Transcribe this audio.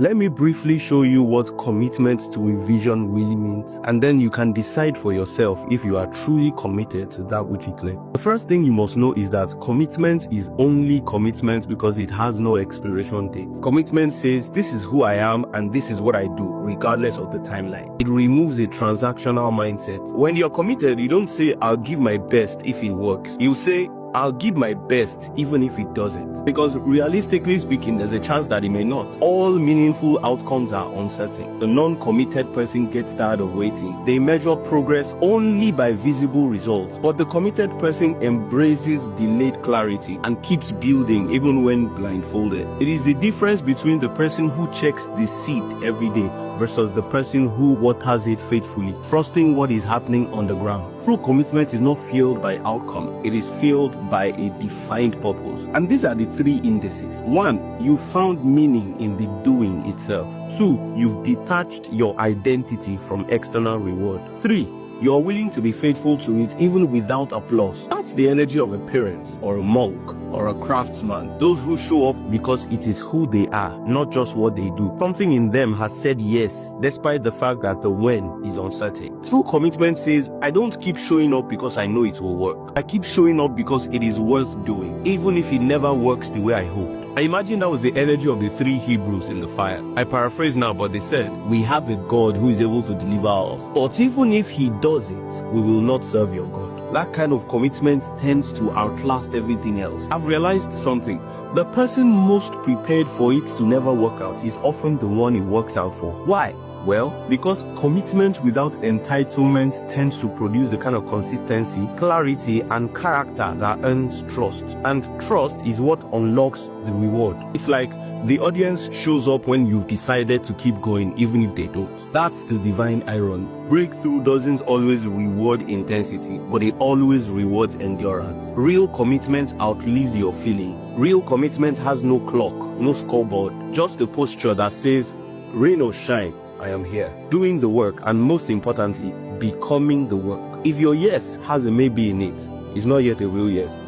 Let me briefly show you what commitment to a vision really means, and then you can decide for yourself if you are truly committed to that which you claim. The first thing you must know is that commitment is only commitment because it has no expiration date. Commitment says, this is who I am and this is what I do, regardless of the timeline. It removes a transactional mindset. When you're committed, you don't say, I'll give my best if it works. You say, I'll give my best even if it doesn't. Because realistically speaking, there's a chance that it may not. All meaningful outcomes are uncertain. The non-committed person gets tired of waiting. They measure progress only by visible results. But the committed person embraces delayed clarity and keeps building even when blindfolded. It is the difference between the person who checks the seed every day versus the person who waters it faithfully, trusting what is happening on the ground. True commitment is not fueled by outcome. It is fueled by a defined purpose. And these are the three indices. 1, you found meaning in the doing itself. 2, you've detached your identity from external reward. 3, you're willing to be faithful to it even without applause. That's the energy of a parent or a monk or a craftsman. Those who show up because it is who they are, not just what they do. Something in them has said yes, despite the fact that the when is uncertain. True commitment says, I don't keep showing up because I know it will work. I keep showing up because it is worth doing, even if it never works the way I hoped. I imagine that was the energy of the 3 Hebrews in the fire. I paraphrase now, but they said, we have a God who is able to deliver us. But even if he does it, we will not serve your God. That kind of commitment tends to outlast everything else. I've realized something. The person most prepared for it to never work out is often the one it works out for. Why? Well, because commitment without entitlement tends to produce the kind of consistency, clarity, and character that earns trust. And trust is what unlocks the reward. It's like the audience shows up when you've decided to keep going, even if they don't. That's the divine irony. Breakthrough doesn't always reward intensity, but it always rewards endurance. Real commitment outlives your feelings. Real commitment has no clock, no scoreboard, just a posture that says, rain or shine, I am here, doing the work, and most importantly, becoming the work. If your yes has a maybe in it, it's not yet a real yes.